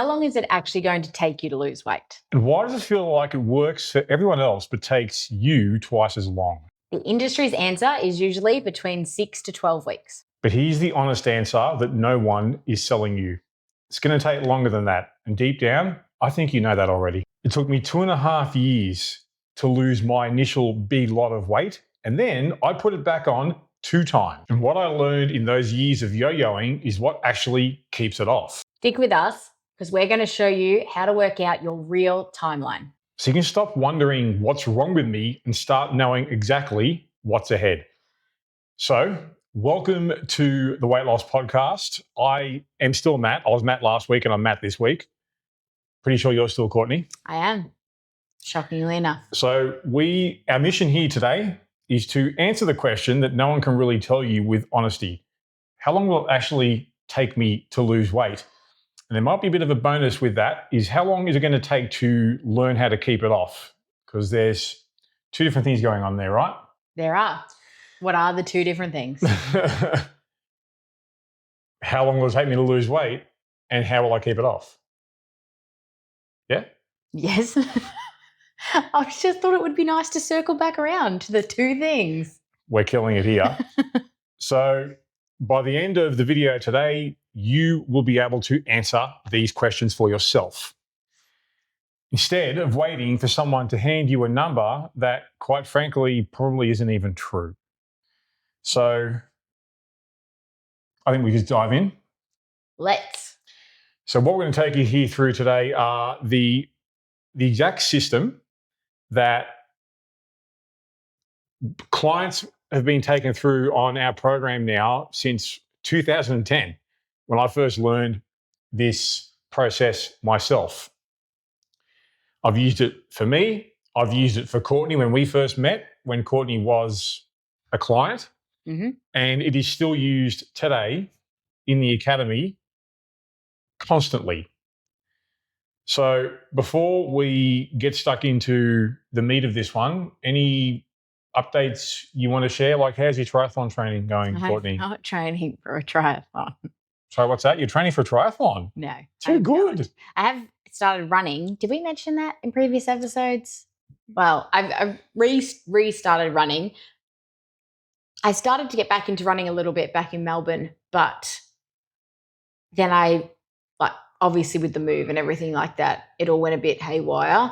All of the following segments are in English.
how long is it actually going to take you to lose weight? And why does it feel like it works for everyone else but takes you twice as long? The industry's answer is usually between 6 to 12 weeks. But here's the honest answer that no one is selling you. It's going to take longer than that. And deep down, I think you know that already. It took me 2.5 years to lose my initial big lot of weight. And then I put it back on 2 times. And what I learned in those years of yo-yoing is what actually keeps it off. Stick with us because we're going to show you how to work out your real timeline. So you can stop wondering what's wrong with me and start knowing exactly what's ahead. So welcome to the Weight Loss Podcast. I am still Matt. I was Matt last week and I'm Matt this week. Pretty sure you're still Courtney. I am, shockingly enough. So our mission here today is to answer the question that no one can really tell you with honesty. How long will it actually take me to lose weight? And there might be a bit of a bonus with that is how long is it going to take to learn how to keep it off? Because there's 2 different things going on there, right? There are. What are the 2 different things? How long will it take me to lose weight and how will I keep it off? Yeah? Yes. I just thought it would be nice to circle back around to the 2 things. We're killing it here. So by the end of the video today, you will be able to answer these questions for yourself instead of waiting for someone to hand you a number that, quite frankly, probably isn't even true. So I think we just dive in. Let's. So what we're going to take you here through today are the exact system that clients have been taken through on our program now since 2010, when I first learned this process myself. I've used it for me. I've used it for Courtney when we first met, when Courtney was a client. Mm-hmm. And it is still used today in the academy constantly. So before we get stuck into the meat of this one, any updates you want to share? Like, how's your triathlon training going, Courtney? I'm not training for a triathlon. So what's that? You're training for a triathlon? No. Too good. Not. I have started running. Did we mention that in previous episodes? Well, I've restarted running. I started to get back into running a little bit back in Melbourne, but then obviously with the move and everything like that, it all went a bit haywire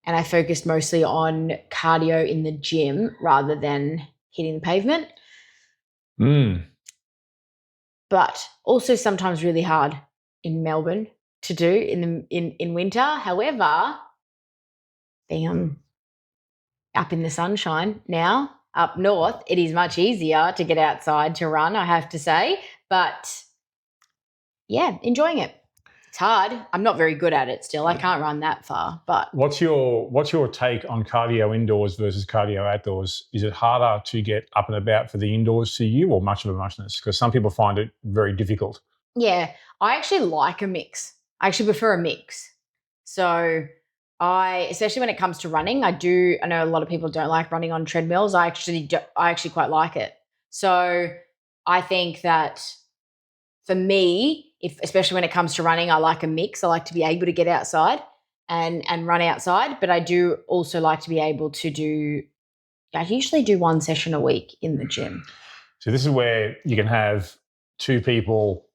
and I focused mostly on cardio in the gym rather than hitting the pavement. But also sometimes really hard in Melbourne to do in winter. However, being up in the sunshine now, up north, it is much easier to get outside to run, I have to say. But yeah, enjoying it. It's hard. I'm not very good at it still. I can't run that far. But what's your take on cardio indoors versus cardio outdoors? Is it harder to get up and about for the indoors to you, or much of a muchness? Because some people find it very difficult. Yeah, I actually like a mix. I actually prefer a mix. So especially when it comes to running, I know a lot of people don't like running on treadmills. I actually quite like it. So I think that for me, especially when it comes to running, I like a mix. I like to be able to get outside and run outside, but I do also like to be able to I usually do 1 session a week in the gym. So this is where you can have 2 people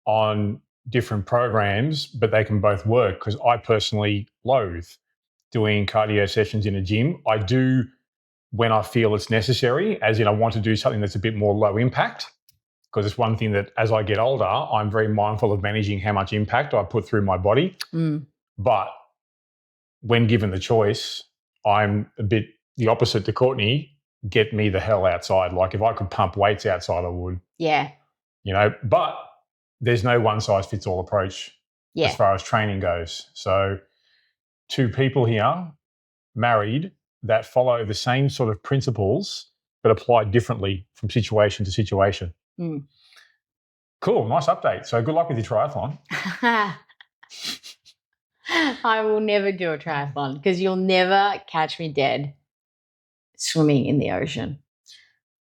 on different programs, but they can both work, because I personally loathe doing cardio sessions in a gym. I do when I feel it's necessary, as in I want to do something that's a bit more low impact, because it's one thing that as I get older, I'm very mindful of managing how much impact I put through my body. But when given the choice, I'm a bit the opposite to Courtney. Get me the hell outside. Like, if I could pump weights outside, I would. Yeah. But there's no one size fits all approach as far as training goes. So 2 people here married that follow the same sort of principles but apply differently from situation to situation. Cool, nice update. So good luck with your triathlon. I will never do a triathlon because you'll never catch me dead swimming in the ocean.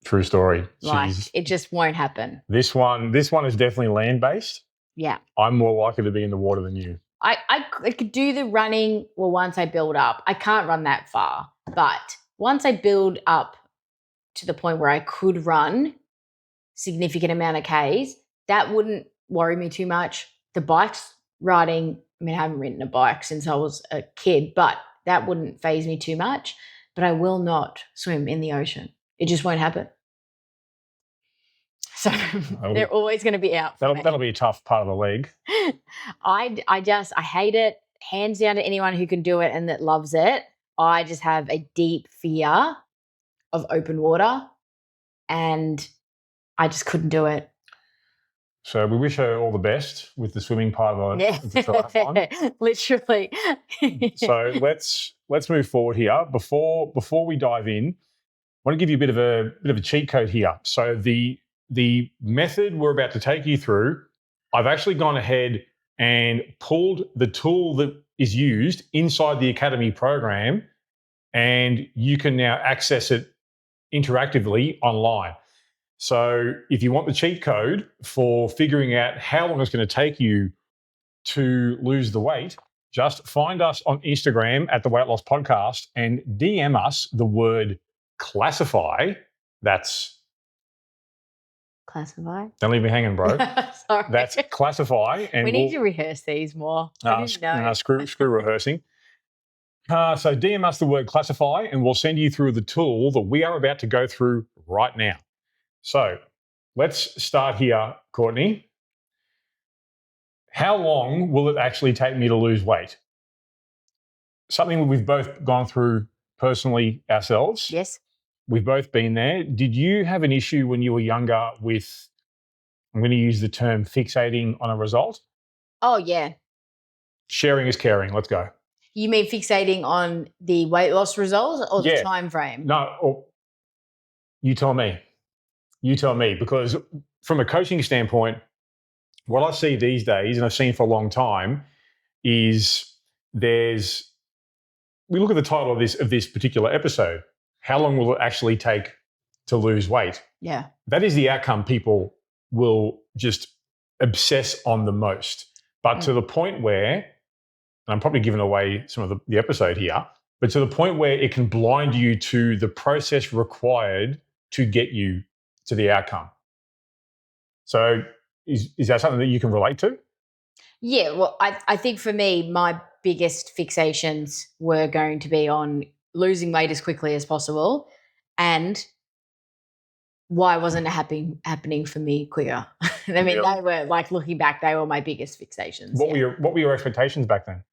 True story. Like, it just won't happen. This one is definitely land-based. Yeah. I'm more likely to be in the water than you. I could do the running, well, once I build up. I can't run that far, but once I build up to the point where I could run significant amount of Ks, that wouldn't worry me too much. The bikes riding, I mean, I haven't ridden a bike since I was a kid, but that wouldn't faze me too much. But I will not swim in the ocean. It just won't happen. So they're always going to be out for me. That'll be a tough part of the leg. I hate it. Hands down to anyone who can do it and that loves it. I just have a deep fear of open water, and I just couldn't do it. So we wish her all the best with the swimming part of the triathlon. Literally. So let's move forward here. Before we dive in, I want to give you a bit of a cheat code here. So the method we're about to take you through, I've actually gone ahead and pulled the tool that is used inside the Academy program, and you can now access it interactively online. So if you want the cheat code for figuring out how long it's going to take you to lose the weight, just find us on Instagram at the Weight Loss Podcast and DM us the word classify. That's classify. Don't leave me hanging, bro. Sorry. That's classify. And we need to rehearse these more. Screw rehearsing. So DM us the word classify and we'll send you through the tool that we are about to go through right now. So let's start here, Courtney. How long will it actually take me to lose weight? Something we've both gone through personally ourselves. Yes. We've both been there. Did you have an issue when you were younger with, I'm going to use the term fixating on a result? Oh, yeah. Sharing is caring. Let's go. You mean fixating on the weight loss results or the time frame? No, you tell me. You tell me, because from a coaching standpoint, what I see these days, and I've seen for a long time, is we look at the title of this particular episode, how long will it actually take to lose weight? Yeah. That is the outcome people will just obsess on the most. But to the point where, and I'm probably giving away some of the episode here, but to the point where it can blind you to the process required to get you to the outcome. So is that something that you can relate to? Yeah, well, I think for me, my biggest fixations were going to be on losing weight as quickly as possible, and why wasn't it happening for me quicker? I mean, they were, like, looking back, they were my biggest fixations. What were your expectations back then?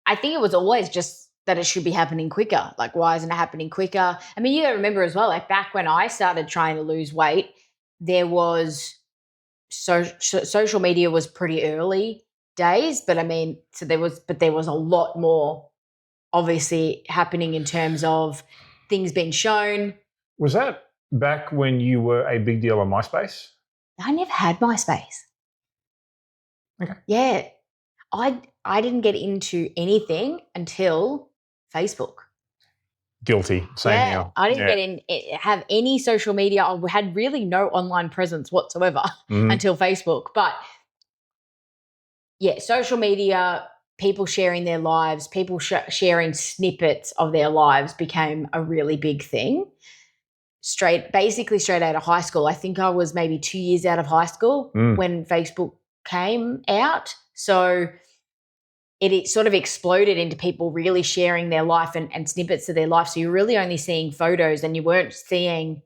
I think it was always just that it should be happening quicker. Like, why isn't it happening quicker? I mean, you got to remember as well, like back when I started trying to lose weight, there was social media was pretty early days, but I mean, so there was a lot more obviously happening in terms of things being shown. Was that back when you were a big deal on MySpace? I never had MySpace. Okay. Yeah. I didn't get into anything until Facebook. Guilty. Same here. I didn't have any social media. I had really no online presence whatsoever until Facebook. But yeah, social media, people sharing their lives, people sharing snippets of their lives became a really big thing. Basically straight out of high school. I think I was maybe 2 years out of high school when Facebook came out. So it sort of exploded into people really sharing their life and snippets of their life. So you're really only seeing photos and you weren't seeing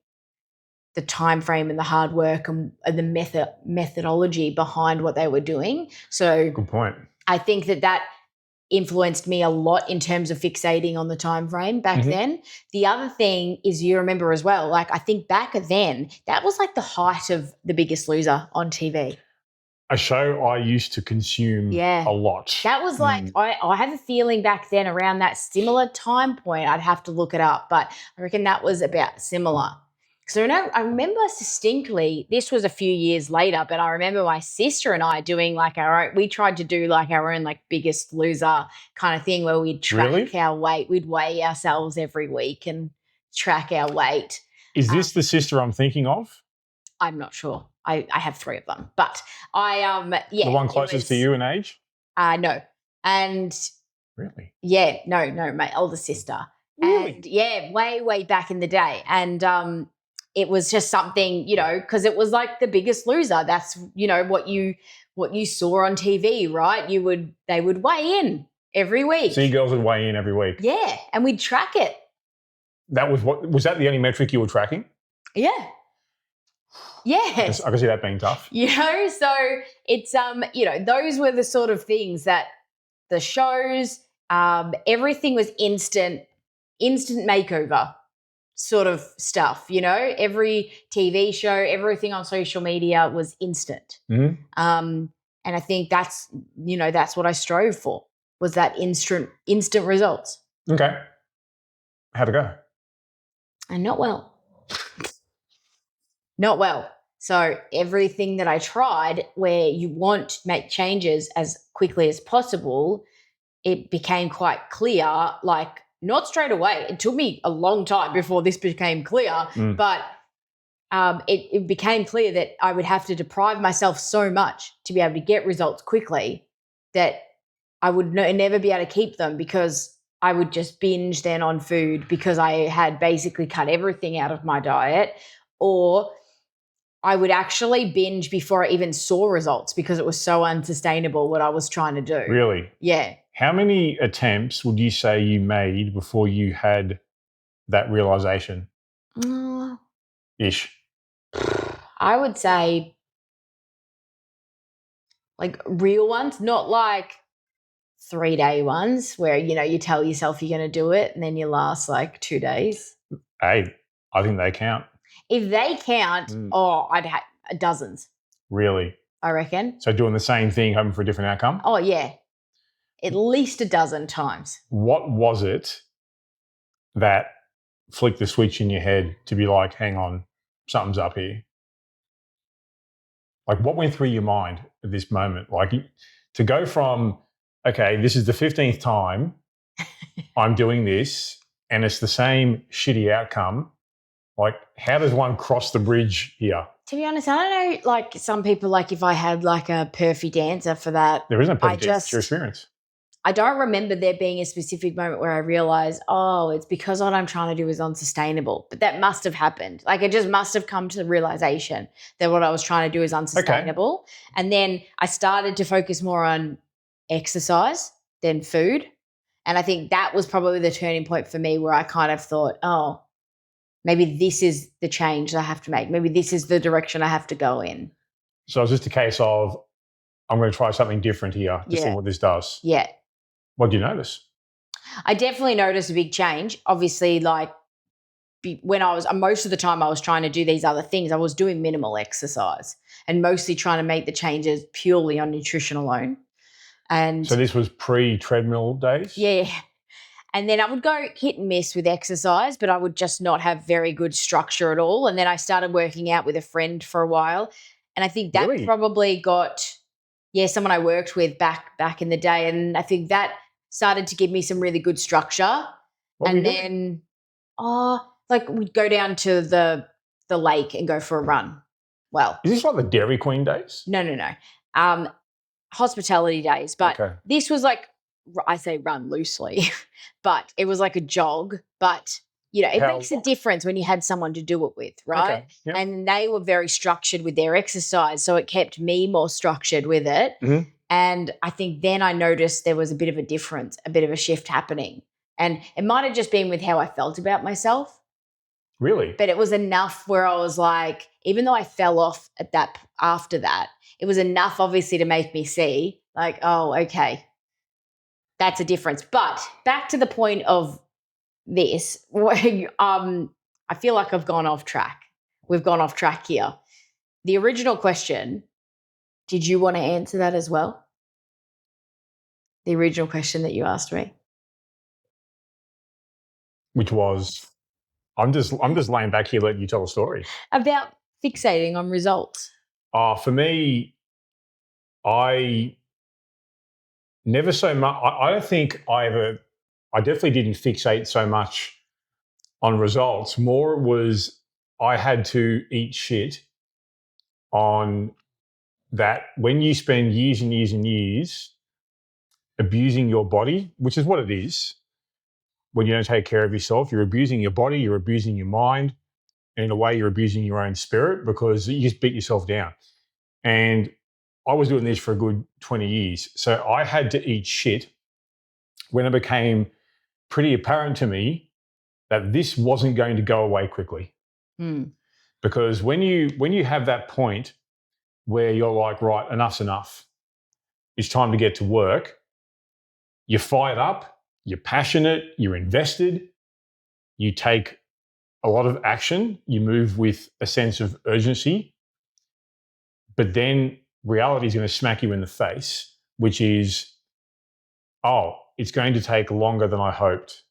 the time frame and the hard work and the methodology behind what they were doing. So good point. I think that influenced me a lot in terms of fixating on the time frame back then. The other thing is, you remember as well, like I think back then, that was like the height of The Biggest Loser on TV. A show I used to consume a lot. That was like, I have a feeling back then around that similar time point, I'd have to look it up, but I reckon that was about similar. So I remember distinctly, this was a few years later, but I remember my sister and I doing like we tried to do like our own like Biggest Loser kind of thing where we'd track our weight. We'd weigh ourselves every week and track our weight. Is this the sister I'm thinking of? I'm not sure. I have 3 of them, but The one closest to you in age? No. And Really? yeah, no, my older sister. Really? And yeah, way back in the day. And it was just something, because it was like The Biggest Loser. That's, what you saw on TV, right? They would weigh in every week. So you girls would weigh in every week? Yeah, and we'd track it. Was that the only metric you were tracking? Yeah. Yes. I can see that being tough. So it's those were the sort of things that the shows, everything was instant makeover sort of stuff, every TV show, everything on social media was instant. Mm-hmm. And I think that's what I strove for, was that instant results. Okay. How'd it go? And not well. Not well. So everything that I tried where you want to make changes as quickly as possible, it became quite clear, like not straight away. It took me a long time before this became clear, but it became clear that I would have to deprive myself so much to be able to get results quickly that I would never be able to keep them, because I would just binge then on food because I had basically cut everything out of my diet, or I would actually binge before I even saw results because it was so unsustainable what I was trying to do. Really? Yeah. How many attempts would you say you made before you had that realization? Ish. I would say like real ones, not like 3-day ones where, you tell yourself you're going to do it and then you last like 2 days. Hey, I think they count. If they count, I'd have dozens. Really? I reckon. So doing the same thing, hoping for a different outcome? Oh, yeah. At least a dozen times. What was it that flicked the switch in your head to be like, hang on, something's up here? Like, what went through your mind at this moment? Like, to go from, okay, this is the 15th time I'm doing this and it's the same shitty outcome. Like, how does one cross the bridge here? To be honest, I don't know, like some people, like if I had like a perfect answer for that. There isn't a perfect answer. It's your experience. I don't remember there being a specific moment where I realized, it's because what I'm trying to do is unsustainable. But that must have happened. Like, it just must have come to the realization that what I was trying to do is unsustainable. Okay. And then I started to focus more on exercise than food. And I think that was probably the turning point for me, where I kind of thought, maybe this is the change that I have to make. Maybe this is the direction I have to go in. So it's just a case of, I'm going to try something different here to see what this does. Yeah. What did you notice? I definitely noticed a big change. Obviously, like when most of the time I was trying to do these other things, I was doing minimal exercise and mostly trying to make the changes purely on nutrition alone. And so this was pre-treadmill days? Yeah. And then I would go hit and miss with exercise, but I would just not have very good structure at all. And then I started working out with a friend for a while. And I think that probably got, someone I worked with back in the day. And I think that started to give me some really good structure. And then, like we'd go down to the lake and go for a run. Well. Is this like the Dairy Queen days? No. Hospitality days. But this was like, I say run loosely, but it was like a jog. But, it makes a difference when you had someone to do it with, right? Okay. Yep. And they were very structured with their exercise, so it kept me more structured with it. Mm-hmm. And I think then I noticed there was a bit of a difference, a bit of a shift happening. And it might have just been with how I felt about myself. Really? But it was enough where I was like, even though I fell off after that, it was enough obviously to make me see like, okay. That's a difference. But back to the point of this, I feel like I've gone off track. We've gone off track here. The original question, did you want to answer that as well? The original question that you asked me. Which was, I'm just laying back here letting you tell a story. About fixating on results. For me, I never so much. I don't think I definitely didn't fixate so much on results. More it was I had to eat shit on that when you spend years and years and years abusing your body, which is what it is, when you don't take care of yourself, you're abusing your body, you're abusing your mind, and in a way, you're abusing your own spirit because you just beat yourself down. And I was doing this for a good 20 years. So I had to eat shit when it became pretty apparent to me that this wasn't going to go away quickly. Mm. Because when you have that point where you're like, right, enough's enough, it's time to get to work, you're fired up, you're passionate, you're invested, you take a lot of action, you move with a sense of urgency, but then reality is going to smack you in the face, which is, oh, it's going to take longer than I hoped.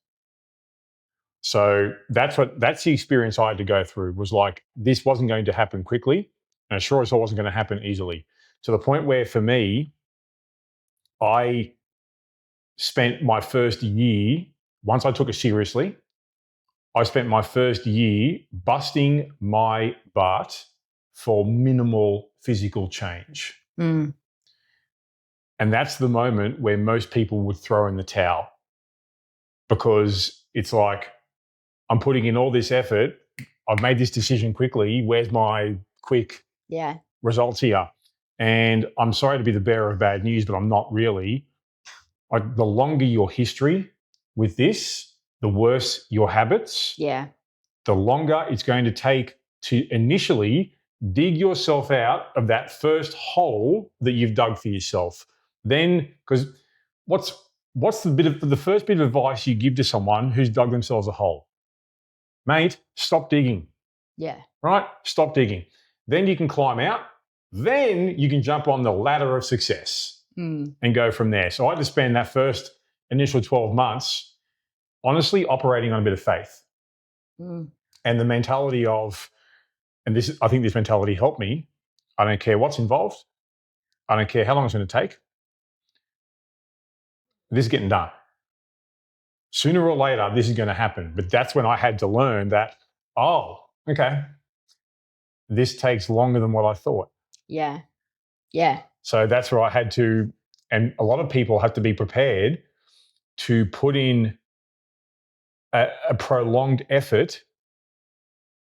So that's the experience I had to go through, was like, this wasn't going to happen quickly, and sure as hell wasn't going to happen easily. To the point where, for me, I spent my first year, once I took it seriously, I spent my first year busting my butt for minimal physical change. Mm. And that's the moment where most people would throw in the towel, because it's like, I'm putting in all this effort, I've made this decision quickly, where's my quick results here? And I'm sorry to be the bearer of bad news, but I'm not really. The longer your history with this, the worse your habits. Yeah. The longer it's going to take to initially dig yourself out of that first hole that you've dug for yourself. Then, because what's the first bit of advice you give to someone who's dug themselves a hole? Mate, stop digging. Yeah. Right? Stop digging. Then you can climb out. Then you can jump on the ladder of success and go from there. So I had to spend that first initial 12 months honestly operating on a bit of faith. And the mentality of, I think this mentality helped me, I don't care what's involved. I don't care how long it's going to take. This is getting done. Sooner or later, this is going to happen. But that's when I had to learn that, oh, okay, this takes longer than what I thought. Yeah. Yeah. So that's where I had to, and a lot of people have to be prepared to put in a prolonged effort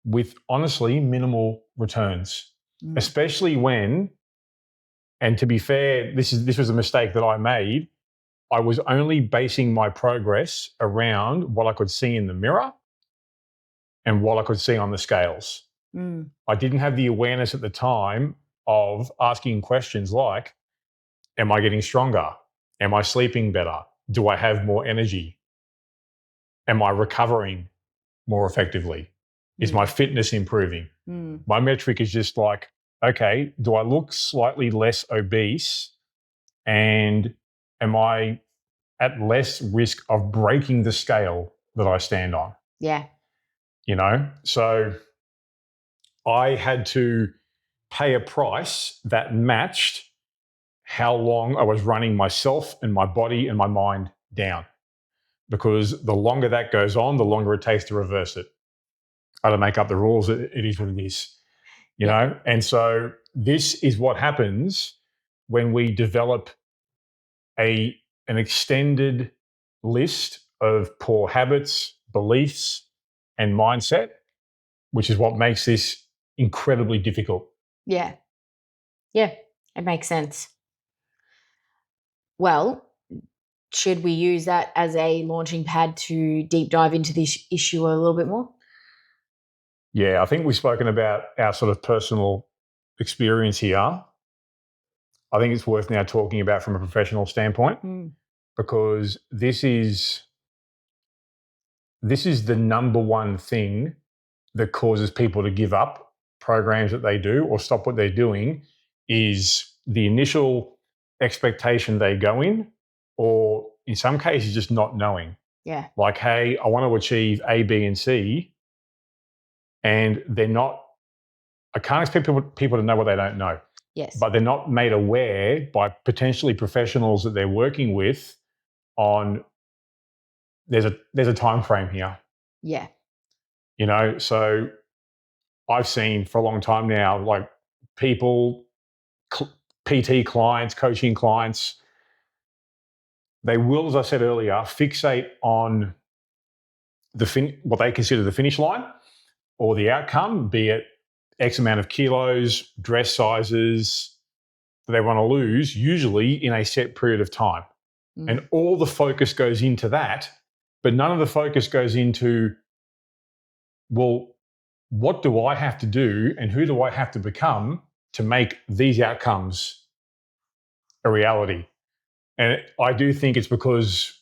with honestly minimal returns, especially when, and to be fair, this was a mistake that I made. I was only basing my progress around what I could see in the mirror and what I could see on the scales. I didn't have the awareness at the time of asking questions like, am I getting stronger? Am I sleeping better? Do I have more energy? Am I recovering more effectively? Is my fitness improving? My metric is just like, okay, do I look slightly less obese, and am I at less risk of breaking the scale that I stand on? Yeah. So I had to pay a price that matched how long I was running myself and my body and my mind down. Because the longer that goes on, the longer it takes to reverse it. I don't make up the rules. It is what it is, you know? And so this is what happens when we develop an extended list of poor habits, beliefs, and mindset, which is what makes this incredibly difficult. Yeah. Yeah. It makes sense. Well, should we use that as a launching pad to deep dive into this issue a little bit more? Yeah, I think we've spoken about our sort of personal experience here. I think it's worth now talking about from a professional standpoint, because this is the number one thing that causes people to give up programs that they do or stop what they're doing, is the initial expectation they go in, or in some cases just not knowing. Yeah. Like, hey, I want to achieve A, B, and C, and they're not, I can't expect people to know what they don't know. Yes. But they're not made aware by potentially professionals that they're working with on, there's a time frame here. Yeah. So I've seen for a long time now, like, people, PT clients, coaching clients, they will, as I said earlier, fixate on what they consider the finish line or the outcome, be it X amount of kilos, dress sizes that they want to lose, usually in a set period of time. And all the focus goes into that, but none of the focus goes into, well, what do I have to do and who do I have to become to make these outcomes a reality? And I do think it's because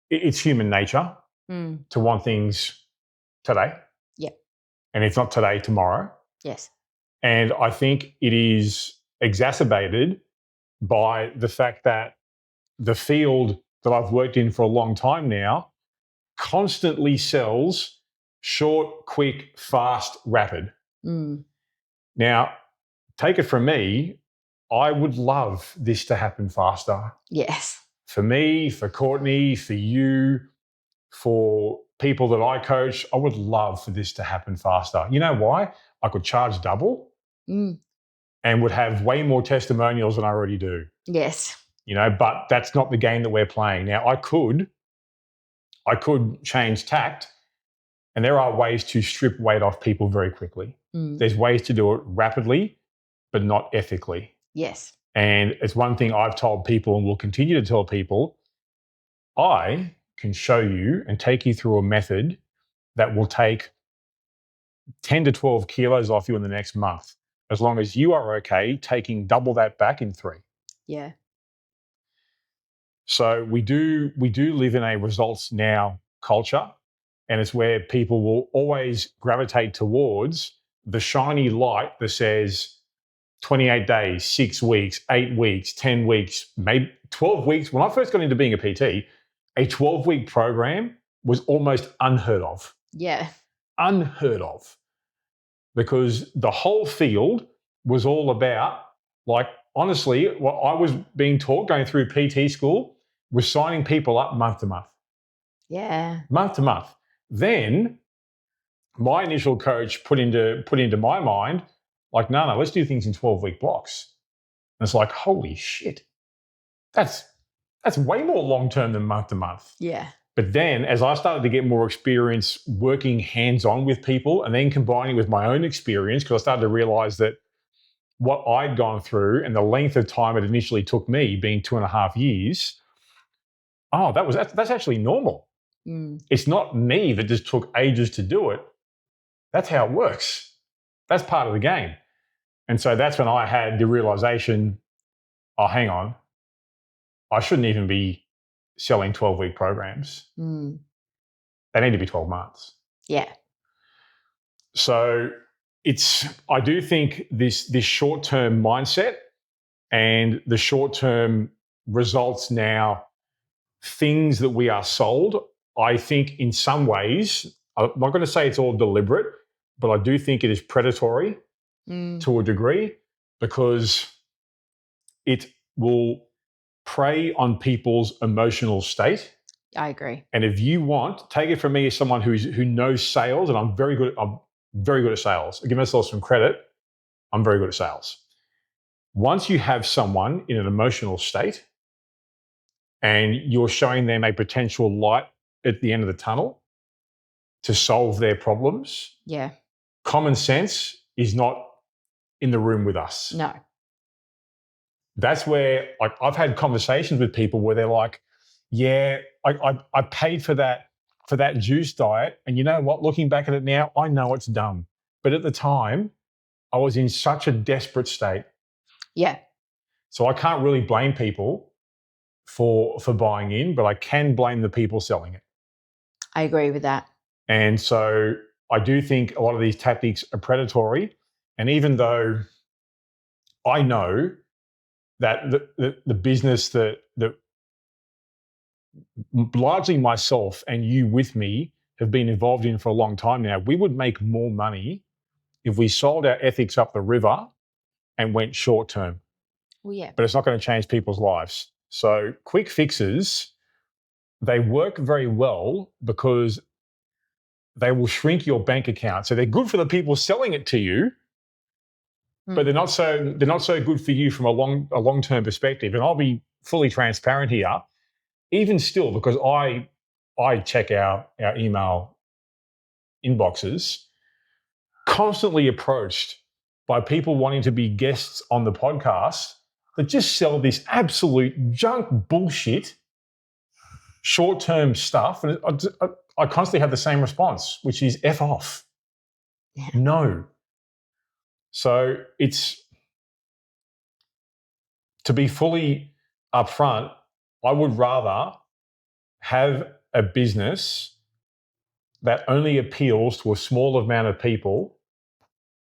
it's human nature to want things today. Yeah. And it's not today, tomorrow. Yes. And I think it is exacerbated by the fact that the field that I've worked in for a long time now constantly sells short, quick, fast, rapid. Now, take it from me, I would love this to happen faster. Yes. For me, for Courtney, for you, for people that I coach, I would love for this to happen faster. You know why? I could charge double and would have way more testimonials than I already do. Yes. But that's not the game that we're playing. Now, I could change tact, and there are ways to strip weight off people very quickly. There's ways to do it rapidly, but not ethically. Yes. And it's one thing I've told people and will continue to tell people, I can show you and take you through a method that will take 10 to 12 kilos off you in the next month, as long as you are okay taking double that back in 3. Yeah. So we do live in a results now culture, and it's where people will always gravitate towards the shiny light that says 28 days, 6 weeks, 8 weeks, 10 weeks, maybe 12 weeks. When I first got into being a PT, a 12-week program was almost unheard of. Yeah. Unheard of. Because the whole field was all about, like, honestly, what I was being taught going through PT school was signing people up month to month. Yeah. Month to month. Then my initial coach put into my mind, like, no, let's do things in 12-week blocks. And it's like, holy shit. That's way more long-term than month to month. Yeah. But then as I started to get more experience working hands-on with people and then combining with my own experience, because I started to realize that what I'd gone through and the length of time it initially took me, being 2.5 years, that's actually normal. It's not me that just took ages to do it. That's how it works. That's part of the game. And so that's when I had the realization, oh, hang on, I shouldn't even be selling 12-week programs. They need to be 12 months. Yeah. So I do think this short-term mindset and the short-term results now, things that we are sold, I think in some ways, I'm not going to say it's all deliberate, but I do think it is predatory to a degree, because it will prey on people's emotional state. I agree. And if you want, take it from me as someone who knows sales, and I'm very good at sales. I give myself some credit. I'm very good at sales. Once you have someone in an emotional state and you're showing them a potential light at the end of the tunnel to solve their problems, Yeah. common sense is not in the room with us. No. That's where, like, I've had conversations with people where they're like, yeah, I paid for that juice diet, and you know what, looking back at it now, I know it's dumb. But at the time, I was in such a desperate state. Yeah. So I can't really blame people for buying in, but I can blame the people selling it. I agree with that. And so I do think a lot of these tactics are predatory. And even though I know that the business that largely myself and you with me have been involved in for a long time now, we would make more money if we sold our ethics up the river and went short term. Well, yeah. But it's not going to change people's lives. So quick fixes, they work very well because they will shrink your bank account. So they're good for the people selling it to you, but they're not so good for you from a long-term perspective. And I'll be fully transparent here. Even still, because I check our email inboxes, constantly approached by people wanting to be guests on the podcast that just sell this absolute junk bullshit, short-term stuff. And I constantly have the same response, which is F off. Yeah. No. So it's, to be fully upfront, I would rather have a business that only appeals to a small amount of people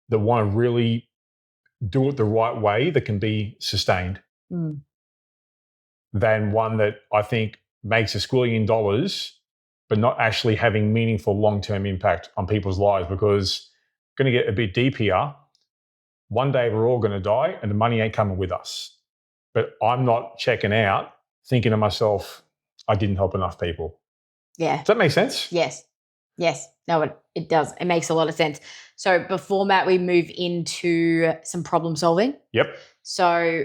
that want to really do it the right way, that can be sustained, than one that I think makes $1 squillion but not actually having meaningful long-term impact on people's lives. Because, going to get a bit deep here, one day we're all going to die and the money ain't coming with us. But I'm not checking out thinking to myself, I didn't help enough people. Yeah. Does that make sense? Yes. No, it does. It makes a lot of sense. So before, Matt, we move into some problem solving. Yep. So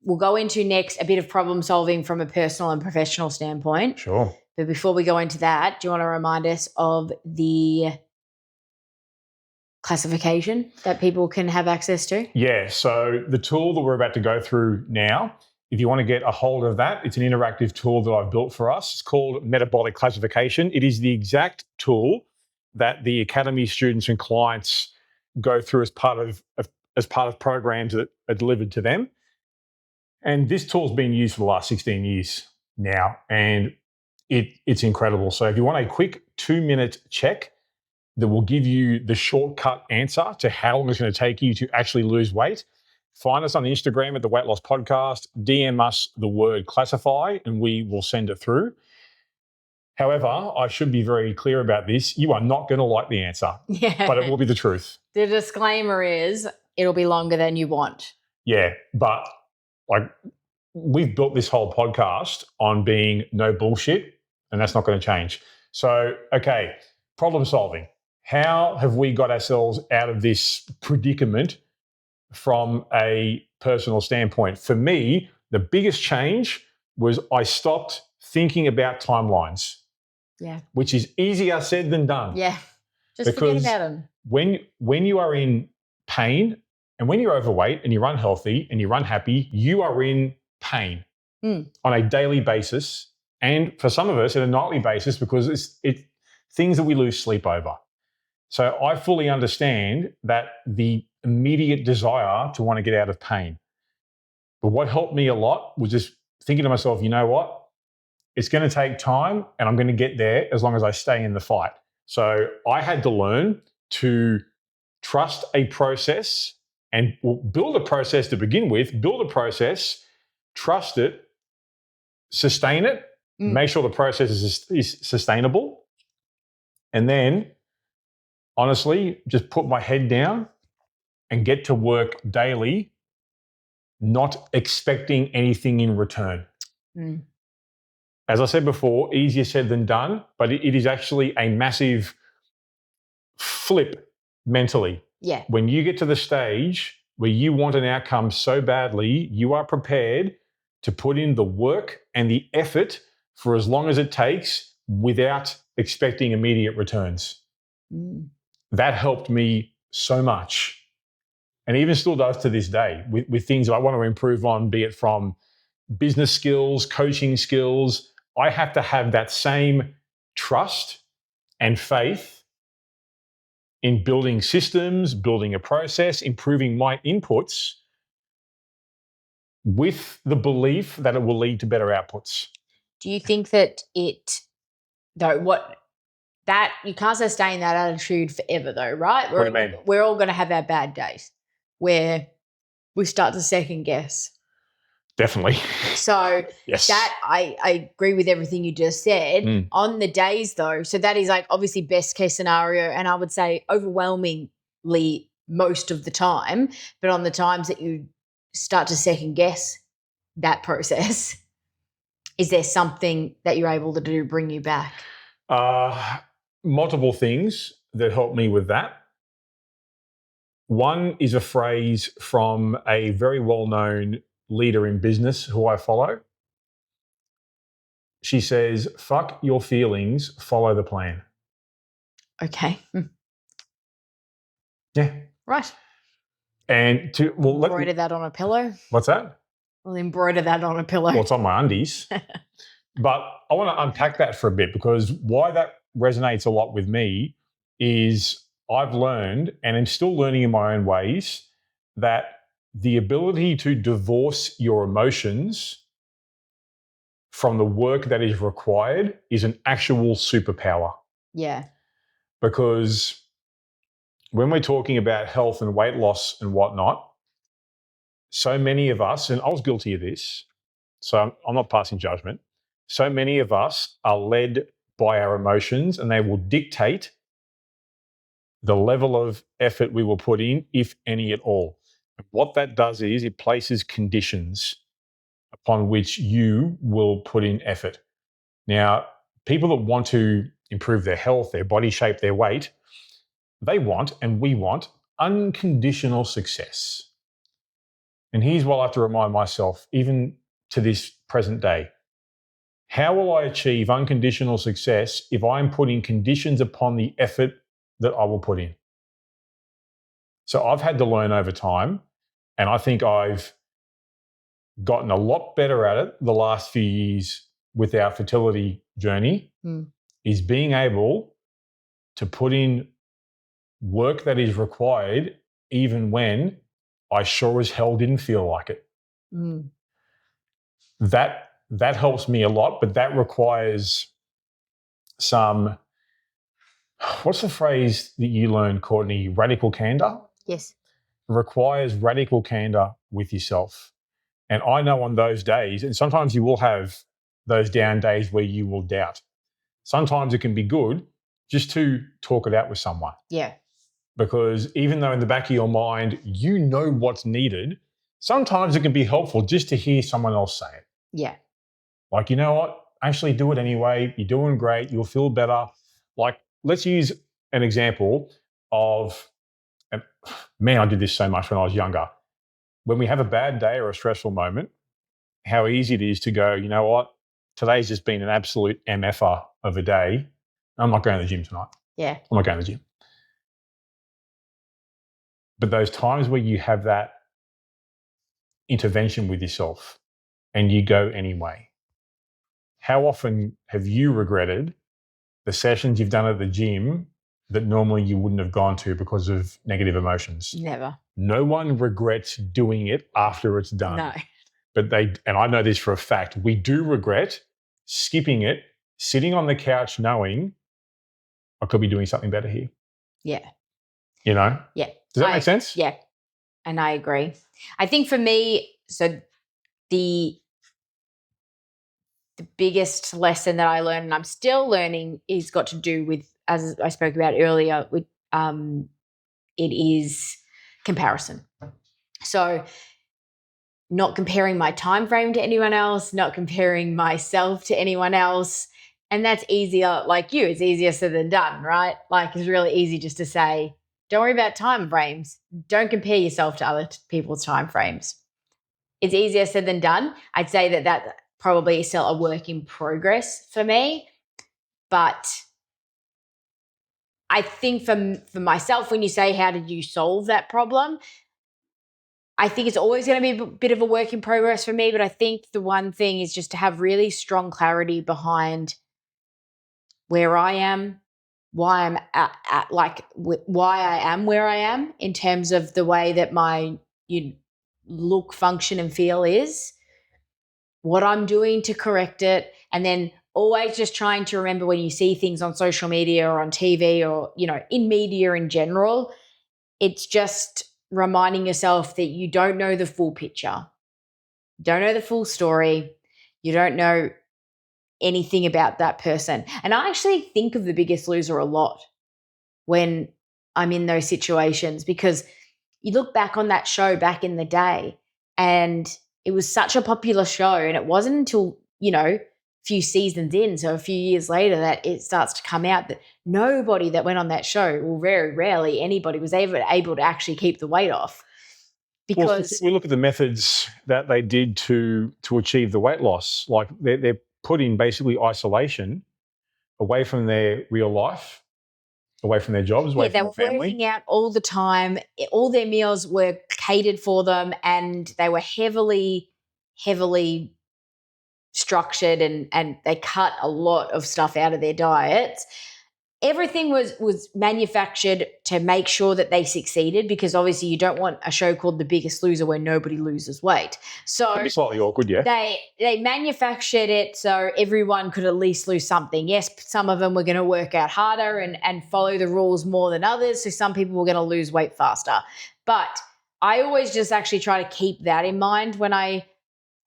we'll go into next a bit of problem solving from a personal and professional standpoint. Sure. But before we go into that, do you want to remind us of the classification that people can have access to? Yeah. So the tool that we're about to go through now, if you want to get a hold of that, it's an interactive tool that I've built for us. It's called Metabolic Classification. It is the exact tool that the Academy students and clients go through as part of programs that are delivered to them. And this tool's been used for the last 16 years now, and it's incredible. So if you want a quick 2-minute check that will give you the shortcut answer to how long it's going to take you to actually lose weight, find us on Instagram at the Weight Loss Podcast, DM us the word classify, and we will send it through. However, I should be very clear about this. You are not going to like the answer, but it will be the truth. The disclaimer is it'll be longer than you want. Yeah, but we've built this whole podcast on being no bullshit, and that's not going to change. So, okay, problem solving. How have we got ourselves out of this predicament from a personal standpoint? For me, the biggest change was I stopped thinking about timelines. Yeah. Which is easier said than done. Yeah. Just forget about them. When you are in pain and when you're overweight and you're unhealthy and you're unhappy, you are in pain on a daily basis. And for some of us, at a nightly basis, because it's things that we lose sleep over. So I fully understand that the immediate desire to want to get out of pain. But what helped me a lot was just thinking to myself, you know what? It's going to take time and I'm going to get there as long as I stay in the fight. So I had to learn to trust a process and build a process to begin with, trust it, sustain it, make sure the process is sustainable. And then, honestly, just put my head down and get to work daily, not expecting anything in return. As I said before, easier said than done, but it is actually a massive flip mentally. Yeah. When you get to the stage where you want an outcome so badly, you are prepared to put in the work and the effort for as long as it takes without expecting immediate returns. That helped me so much, and even still does to this day with things I want to improve on, be it from business skills, coaching skills. I have to have that same trust and faith in building systems, building a process, improving my inputs with the belief that it will lead to better outputs. Do you think that you can't sustain that attitude forever though, right? What do you mean? We're all going to have our bad days where we start to second guess. Definitely. So yes. That I agree with everything you just said. On the days though, so that is like obviously best case scenario, and I would say overwhelmingly most of the time, but on the times that you start to second guess that process, is there something that you're able to do to bring you back? Multiple things that help me with that. One is a phrase from a very well-known leader in business who I follow. She says, "Fuck your feelings, follow the plan." Okay. Yeah. Right. And Embroider that on a pillow. What's that? We'll embroider that on a pillow. Well, it's on my undies. But I want to unpack that for a bit, because why that resonates a lot with me is I've learned, and I'm still learning in my own ways, that the ability to divorce your emotions from the work that is required is an actual superpower. Yeah. Because when we're talking about health and weight loss and whatnot, so many of us, and I was guilty of this, so I'm not passing judgment, so many of us are led by our emotions, and they will dictate the level of effort we will put in, if any at all. What that does is it places conditions upon which you will put in effort. Now, people that want to improve their health, their body shape, their weight, they want, and we want, unconditional success. And here's what I have to remind myself, even to this present day. How will I achieve unconditional success if I'm putting conditions upon the effort that I will put in? So I've had to learn over time, and I think I've gotten a lot better at it the last few years with our fertility journey, is being able to put in work that is required even when I sure as hell didn't feel like it. That helps me a lot, but that requires some, what's the phrase that you learned, Courtney? Radical candor? Yes. It requires radical candor with yourself. And I know on those days, and sometimes you will have those down days where you will doubt. Sometimes it can be good just to talk it out with someone. Yeah. Because even though in the back of your mind, you know what's needed, sometimes it can be helpful just to hear someone else say it. Yeah. Like, you know what? Actually do it anyway. You're doing great. You'll feel better. Like, let's use an example of, and man, I did this so much when I was younger. When we have a bad day or a stressful moment, how easy it is to go, you know what? Today's just been an absolute MFer of a day. I'm not going to the gym tonight. Yeah. I'm not going to the gym. But those times where you have that intervention with yourself and you go anyway, how often have you regretted the sessions you've done at the gym that normally you wouldn't have gone to because of negative emotions? Never. No one regrets doing it after it's done. No. But and I know this for a fact, we do regret skipping it, sitting on the couch knowing I could be doing something better here. Yeah. You know? Yeah. Does that make sense? Yeah. And I agree. I think for me, so the biggest lesson that I learned, and I'm still learning, is got to do with, as I spoke about earlier, with it is comparison. So not comparing my time frame to anyone else, not comparing myself to anyone else. And that's easier, like you, it's easier said than done, right? Like, it's really easy just to say, don't worry about time frames. Don't compare yourself to other people's time frames. It's easier said than done. I'd say that that probably is still a work in progress for me. But I think for myself, when you say, how did you solve that problem? I think it's always going to be a bit of a work in progress for me. But I think the one thing is just to have really strong clarity behind where I am, why I'm why I am where I am in terms of the way that my look, function, and feel is, what I'm doing to correct it, and then always just trying to remember when you see things on social media or on TV or, in media in general, it's just reminding yourself that you don't know the full picture, don't know the full story, you don't know anything about that person. And I actually think of The Biggest Loser a lot when I'm in those situations, because you look back on that show back in the day and it was such a popular show, and it wasn't until, few seasons in, so a few years later, that it starts to come out that nobody that went on that show, or very rarely anybody, was able to actually keep the weight off. Because we look at the methods that they did to achieve the weight loss. Like they're put in basically isolation, away from their real life, away from their jobs, away they from were their family. working out all the time. All their meals were catered for them, and they were heavily structured, and they cut a lot of stuff out of their diets. Everything was manufactured to make sure that they succeeded, because obviously you don't want a show called The Biggest Loser where nobody loses weight. So It'd be slightly awkward, yeah. They manufactured it so everyone could at least lose something. Yes, some of them were going to work out harder and follow the rules more than others. So some people were going to lose weight faster. But I always just actually try to keep that in mind when I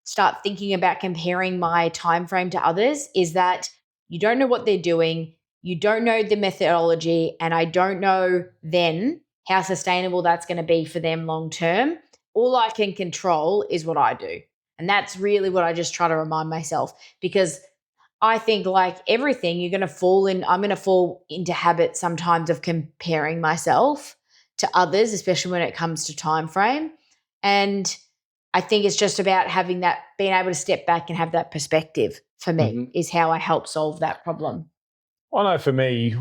start thinking about comparing my time frame to others, is that you don't know what they're doing, you don't know the methodology, and I don't know then how sustainable that's going to be for them long term. All I can control is what I do. And that's really what I just try to remind myself, because I think, like everything, I'm going to fall into habits sometimes of comparing myself to others, especially when it comes to time frame. And I think it's just about having that, being able to step back and have that perspective, for me, is how I help solve that problem. I know for me,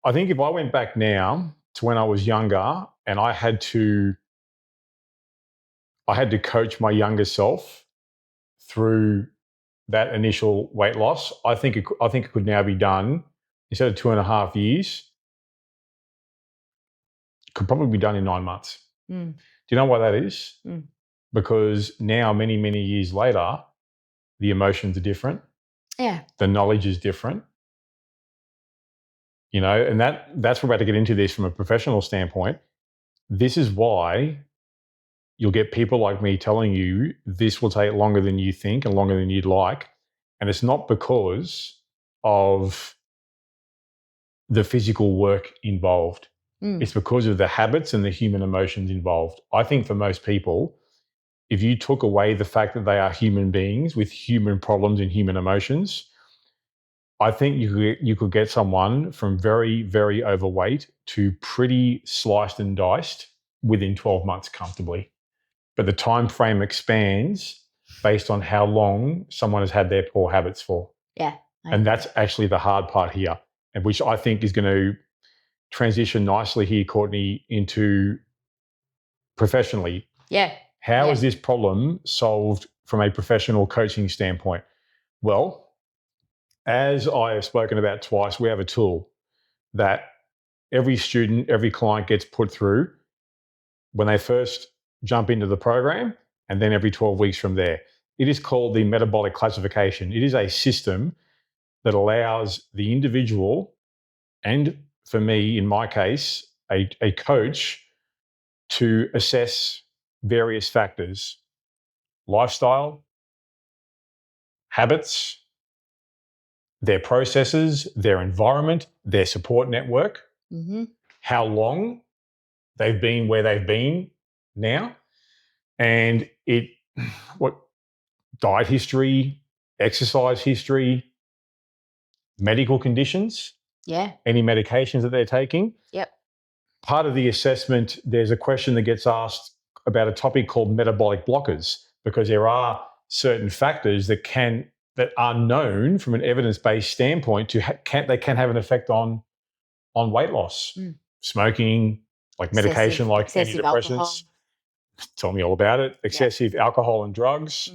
I think if I went back now to when I was younger and I had to coach my younger self through that initial weight loss, I think it could now be done instead of 2.5 years. Could probably be done in 9 months. Do you know why that is? Because now, many, many years later, the emotions are different. Yeah. The knowledge is different. And that's we're about to get into this from a professional standpoint. This is why you'll get people like me telling you this will take longer than you think and longer than you'd like. And it's not because of the physical work involved. It's because of the habits and the human emotions involved. I think for most people, if you took away the fact that they are human beings with human problems and human emotions, I think you could get someone from very, very overweight to pretty sliced and diced within 12 months comfortably. But the time frame expands based on how long someone has had their poor habits for. Yeah. And that's actually the hard part here, and which I think is going to transition nicely here, Courtney, into professionally. Yeah. How is this problem solved from a professional coaching standpoint? Well, as I have spoken about twice, we have a tool that every student, every client gets put through when they first jump into the program, and then every 12 weeks from there. It is called the metabolic classification. It is a system that allows the individual, and for me, in my case, a coach, to assess various factors: lifestyle, habits, their processes, their environment, their support network, how long they've been where they've been now, and what diet history, exercise history, medical conditions, any medications that they're taking. Yep. Part of the assessment, there's a question that gets asked about a topic called metabolic blockers, because there are certain factors that are known from an evidence-based standpoint they can have an effect on weight loss. Smoking, like medication, like excessive antidepressants. Alcohol. Tell me all about it. Excessive alcohol and drugs.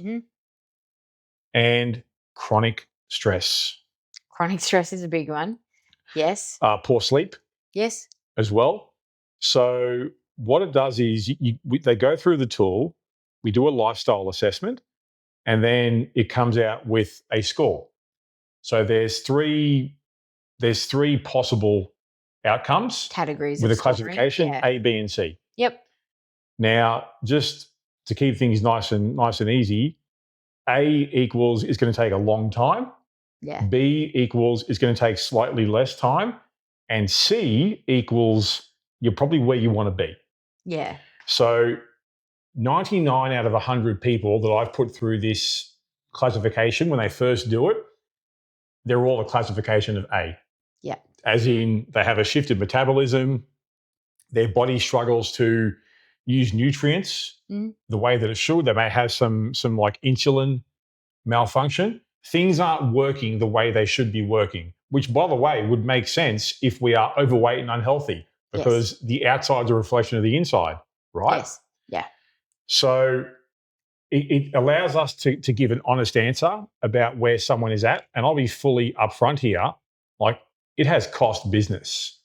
And chronic stress. Chronic stress is a big one. Yes. Poor sleep. Yes. As well. So what it does is they go through the tool, we do a lifestyle assessment, and then it comes out with a score. So there's three possible outcomes. Categories with of a classification, scoring. A, B, and C. Yep. Now, just to keep things nice and easy, A equals is going to take a long time. Yeah. B equals is going to take slightly less time. And C equals you're probably where you want to be. Yeah. So 99 out of 100 people that I've put through this classification, when they first do it, they're all a classification of A. Yeah. As in, they have a shifted metabolism, their body struggles to use nutrients the way that it should. They may have some like insulin malfunction. Things aren't working the way they should be working, which, by the way, would make sense if we are overweight and unhealthy, because the outside's a reflection of the inside, right? Yes. Yeah. So it allows us to give an honest answer about where someone is at. And I'll be fully upfront here. Like, it has cost business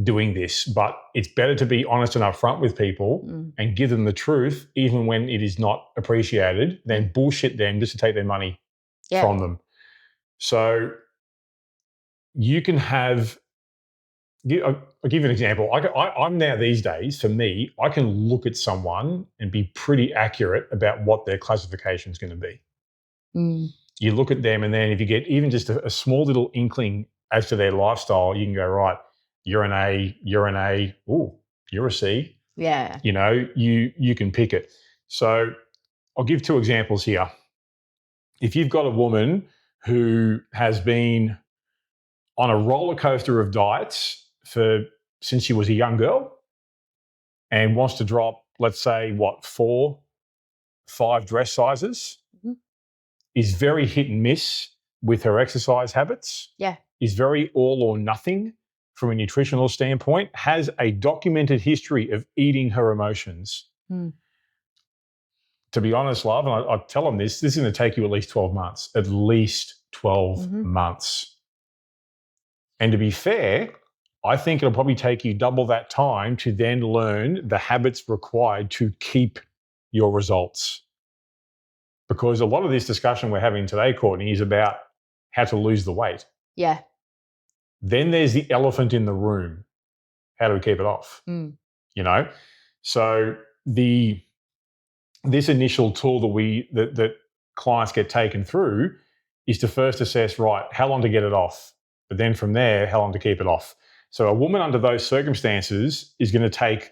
doing this, but it's better to be honest and upfront with people and give them the truth, even when it is not appreciated, than bullshit them just to take their money from them. So you can have, I'll give you an example. I'm now, these days, for me, I can look at someone and be pretty accurate about what their classification is going to be. You look at them, and then if you get even just a small little inkling as to their lifestyle, you can go, right, you're an A, ooh, you're a C. Yeah. You know, you can pick it. So I'll give two examples here. If you've got a woman who has been on a roller coaster of diets since she was a young girl and wants to drop, let's say, 4, 5 dress sizes, is very hit and miss with her exercise habits. Yeah. Is very all or nothing from a nutritional standpoint, has a documented history of eating her emotions. To be honest, love, and I tell them this is going to take you at least 12 months, at least 12 months. And to be fair, I think it'll probably take you double that time to then learn the habits required to keep your results. Because a lot of this discussion we're having today, Courtney, is about how to lose the weight. Yeah. Then there's the elephant in the room. How do we keep it off? You know? So this initial tool that clients get taken through is to first assess, right, how long to get it off? But then from there, how long to keep it off? So a woman under those circumstances is going to take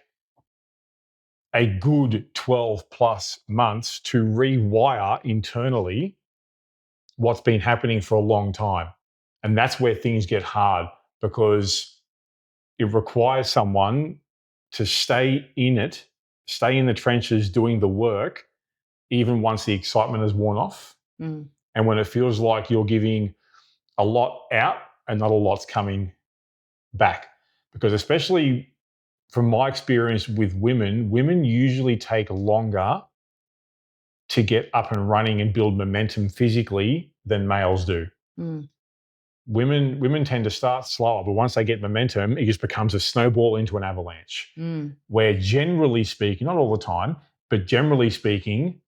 a good 12 plus months to rewire internally what's been happening for a long time. And that's where things get hard, because it requires someone to stay in it, stay in the trenches doing the work, even once the excitement has worn off. And when it feels like you're giving a lot out and not a lot's coming back. Because especially from my experience with women usually take longer to get up and running and build momentum physically than males do. Women tend to start slower, but once they get momentum, it just becomes a snowball into an avalanche. Where generally speaking, not all the time, but generally speaking,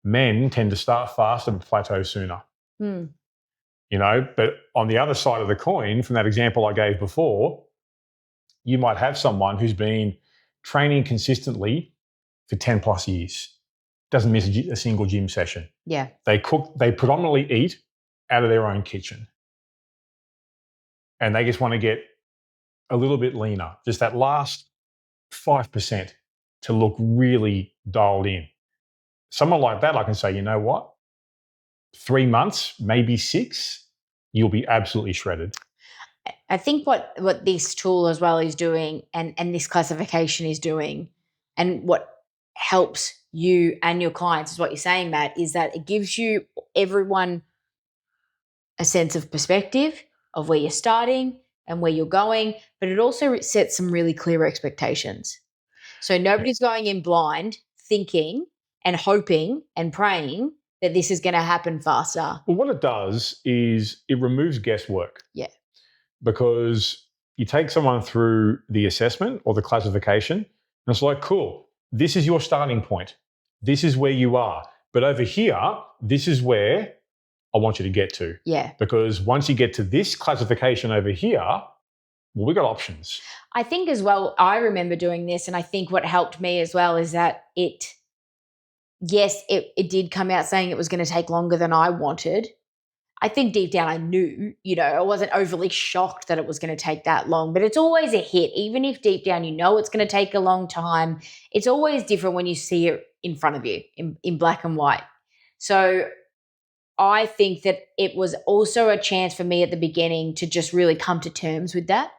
men tend to start faster but plateau sooner. You know, but on the other side of the coin, from that example I gave before, you might have someone who's been training consistently for 10 plus years, doesn't miss a single gym session. Yeah. They predominantly eat out of their own kitchen. And they just want to get a little bit leaner, just that last 5% to look really dialed in. Someone like that, I can say, you know what? 3 months, maybe 6, you'll be absolutely shredded. I think what this tool as well is doing, and this classification is doing, and what helps you and your clients is what you're saying, Matt, is that it gives you everyone a sense of perspective of where you're starting and where you're going, but it also sets some really clear expectations. So nobody's going in blind thinking and hoping and praying that this is going to happen faster. Well, what it does is it removes guesswork. Yeah. Because you take someone through the assessment or the classification, and it's like, cool, this is your starting point. This is where you are. But over here, this is where I want you to get to. Yeah. Because once you get to this classification over here, well, we've got options. I think as well, I remember doing this, and I think what helped me as well is that it did come out saying it was going to take longer than I wanted. I think deep down I knew, I wasn't overly shocked that it was going to take that long, but it's always a hit. Even if deep down you know it's going to take a long time, it's always different when you see it in front of you in black and white. So I think that it was also a chance for me at the beginning to just really come to terms with that.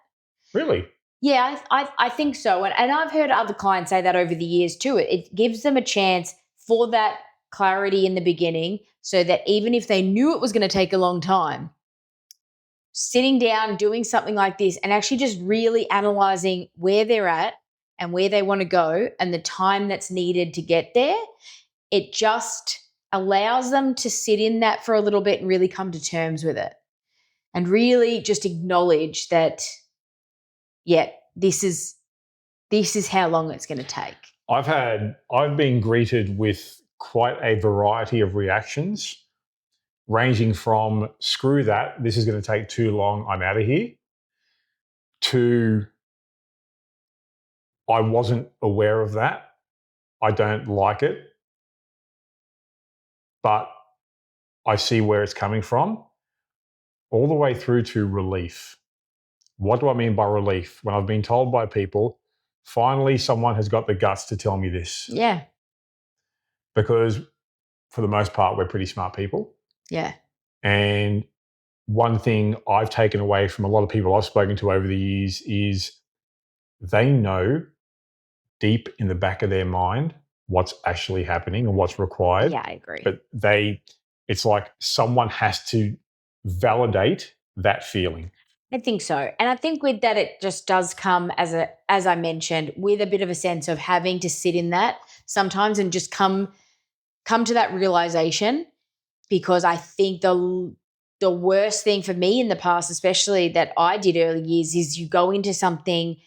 Really? Yeah, I think so. And I've heard other clients say that over the years too. It gives them a chance for that clarity in the beginning so that even if they knew it was going to take a long time, sitting down, doing something like this, and actually just really analyzing where they're at and where they want to go and the time that's needed to get there, it just allows them to sit in that for a little bit and really come to terms with it and really just acknowledge that, yeah, this is how long it's going to take. I've been greeted with quite a variety of reactions, ranging from screw that, this is going to take too long, I'm out of here, to I wasn't aware of that, I don't like it, but I see where it's coming from, all the way through to relief. What do I mean by relief? When I've been told by people, finally someone has got the guts to tell me this. Yeah. Because for the most part, we're pretty smart people. Yeah. And one thing I've taken away from a lot of people I've spoken to over the years is they know deep in the back of their mind what's actually happening and what's required. Yeah, I agree. But it's like someone has to validate that feeling. I think so. And I think with that, it just does come as I mentioned, with a bit of a sense of having to sit in that sometimes and just come to that realization, because I think the worst thing for me in the past, especially that I did early years, is you go into something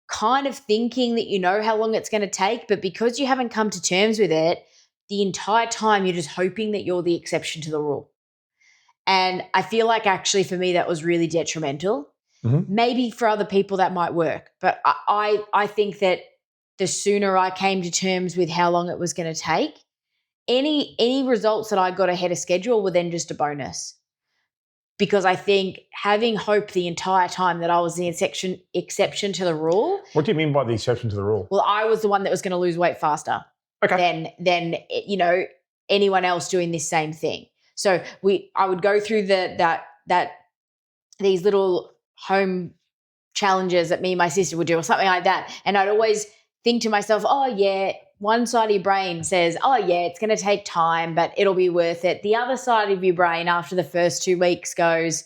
kind of thinking that you know how long it's going to take, but because you haven't come to terms with it, the entire time you're just hoping that you're the exception to the rule. And I feel like actually for me that was really detrimental. Mm-hmm. Maybe for other people that might work, but I think that the sooner I came to terms with how long it was going to take, any results that I got ahead of schedule were then just a bonus. Because I think having hope the entire time that I was the exception to the rule. What do you mean by the exception to the rule? Well, I was the one that was going to lose weight faster than anyone else doing this same thing. So I would go through these little home challenges that me and my sister would do or something like that, and I'd always think to myself, oh yeah, one side of your brain says, oh yeah, it's going to take time, but it'll be worth it. The other side of your brain after the first 2 weeks goes,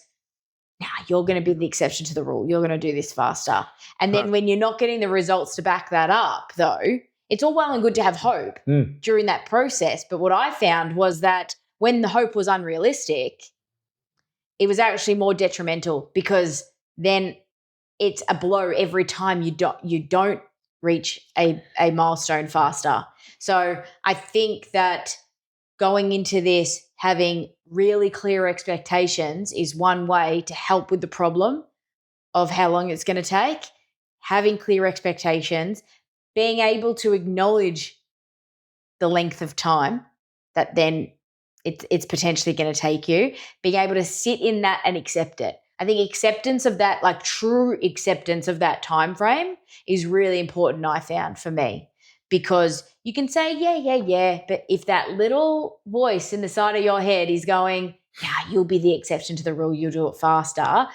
nah, you're going to be the exception to the rule. You're going to do this faster. And then when you're not getting the results to back that up, though, it's all well and good to have hope during that process. But what I found was that when the hope was unrealistic, it was actually more detrimental, because then it's a blow every time you don't reach a milestone faster. So I think that going into this, having really clear expectations is one way to help with the problem of how long it's going to take. Having clear expectations, being able to acknowledge the length of time that then it's potentially going to take you, being able to sit in that and accept it. I think acceptance of that, like true acceptance of that time frame, is really important, I found, for me, because you can say, yeah, but if that little voice in the side of your head is going, yeah, you'll be the exception to the rule, you'll do it faster,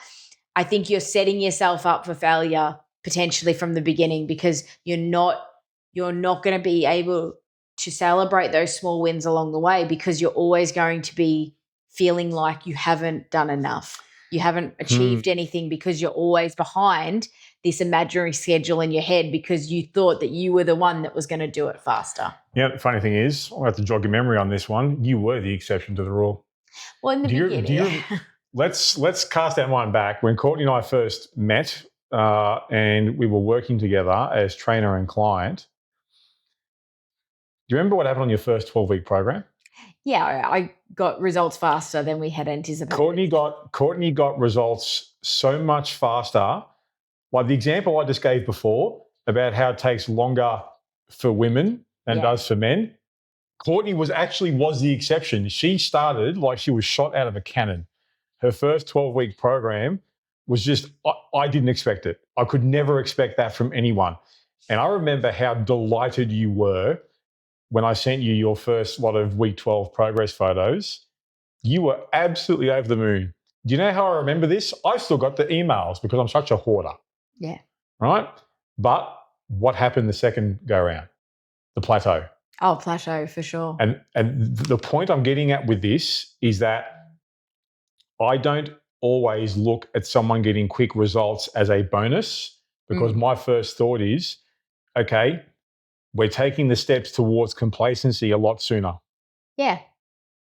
I think you're setting yourself up for failure potentially from the beginning, because you're not going to be able to celebrate those small wins along the way, because you're always going to be feeling like you haven't done enough. You haven't achieved anything, because you're always behind this imaginary schedule in your head, because you thought that you were the one that was going to do it faster. Yeah, the funny thing is, I'll have to jog your memory on this one. You were the exception to the rule. Well, in the beginning. Let's cast that mind back. When Courtney and I first met and we were working together as trainer and client, do you remember what happened on your first 12-week program? Yeah, I got results faster than we had anticipated. Courtney got results so much faster. Like the example I just gave before about how it takes longer for women than it does for men. Courtney was the exception. She started like she was shot out of a cannon. Her first 12-week program was just, I didn't expect it. I could never expect that from anyone. And I remember how delighted you were when I sent you your first lot of week 12 progress photos. You were absolutely over the moon. Do you know how I remember this? I've still got the emails because I'm such a hoarder. Yeah. Right? But what happened the second go around? The plateau. Oh, plateau for sure. And the point I'm getting at with this is that I don't always look at someone getting quick results as a bonus, because my first thought is, okay, we're taking the steps towards complacency a lot sooner. Yeah.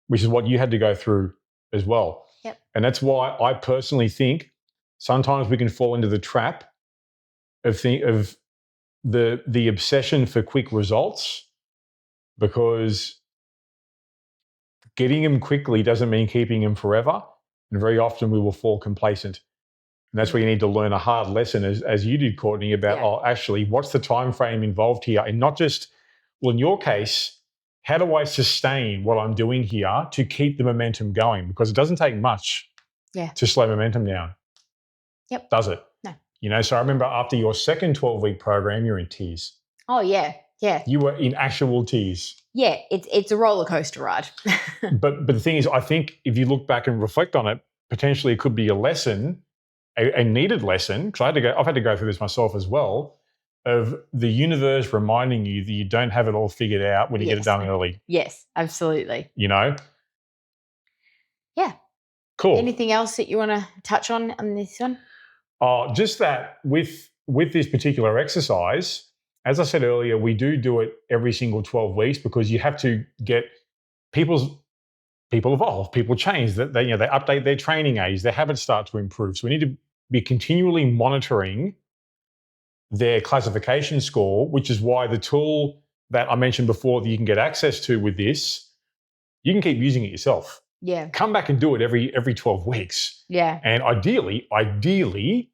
Which is what you had to go through as well. Yep. And that's why I personally think sometimes we can fall into the trap of the obsession for quick results, because getting them quickly doesn't mean keeping them forever. And very often we will fall complacent. And that's where you need to learn a hard lesson, as you did, Courtney, about, actually, what's the time frame involved here? And not just, well, in your case, how do I sustain what I'm doing here to keep the momentum going? Because it doesn't take much to slow momentum down. Yep. Does it? No. So I remember after your second 12-week program, you're in tears. Oh, yeah. Yeah. You were in actual tears. Yeah. It's a roller coaster ride. But the thing is, I think if you look back and reflect on it, potentially it could be a lesson, a needed lesson, because I've had to go through this myself as well, of the universe reminding you that you don't have it all figured out when you get it done early. Yes, absolutely. Yeah. Cool. Anything else that you want to touch on this one? Just that with this particular exercise, as I said earlier, we do it every single 12 weeks because you have to get people evolve, people change, that they update their training aids, their habits start to improve. So we need to be continually monitoring their classification score, which is why the tool that I mentioned before that you can get access to with this, you can keep using it yourself. Yeah. Come back and do it every 12 weeks. Yeah. And ideally,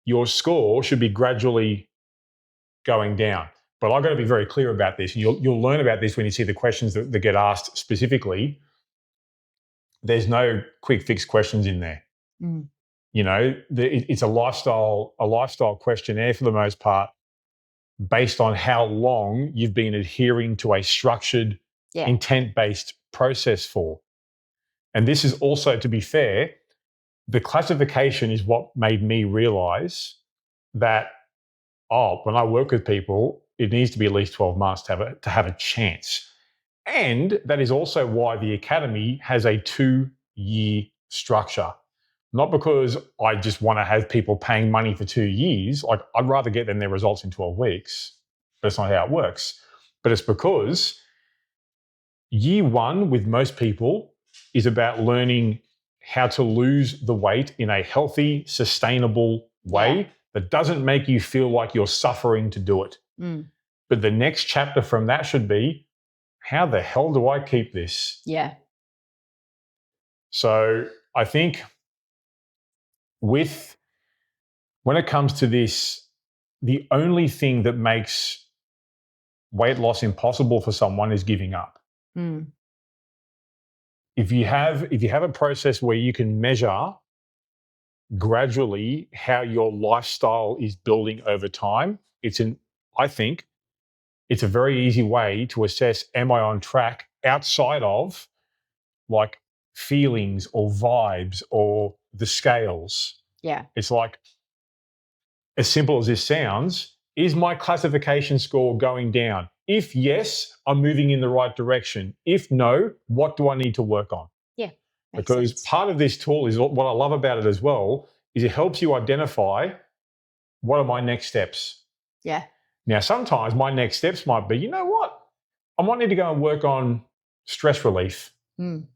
your score should be gradually going down. But I've got to be very clear about this. And you'll learn about this when you see the questions that get asked specifically. There's no quick fix questions in there. Mm. It's a lifestyle questionnaire for the most part, based on how long you've been adhering to a structured, intent-based process for. And this is also, to be fair, the classification is what made me realize that, when I work with people, it needs to be at least 12 months to have a chance. And that is also why the Academy has a 2-year structure. Not because I just want to have people paying money for 2 years. Like, I'd rather get them their results in 12 weeks. That's not how it works. But it's because year one with most people is about learning how to lose the weight in a healthy, sustainable way that doesn't make you feel like you're suffering to do it. Mm. But the next chapter from that should be, how the hell do I keep this? Yeah. So I think when it comes to this, the only thing that makes weight loss impossible for someone is giving up. Mm. If you have a process where you can measure gradually how your lifestyle is building over time, I think it's a very easy way to assess, am I on track outside of like feelings or vibes or the scales? Yeah. It's like, as simple as this sounds, is my classification score going down? If yes, I'm moving in the right direction. If no, what do I need to work on? Yeah. Because sense. Part of this tool is, what I love about it as well, is it helps you identify, what are my next steps? Yeah. Now, sometimes my next steps might be, you know what? I might need to go and work on stress relief. Mm.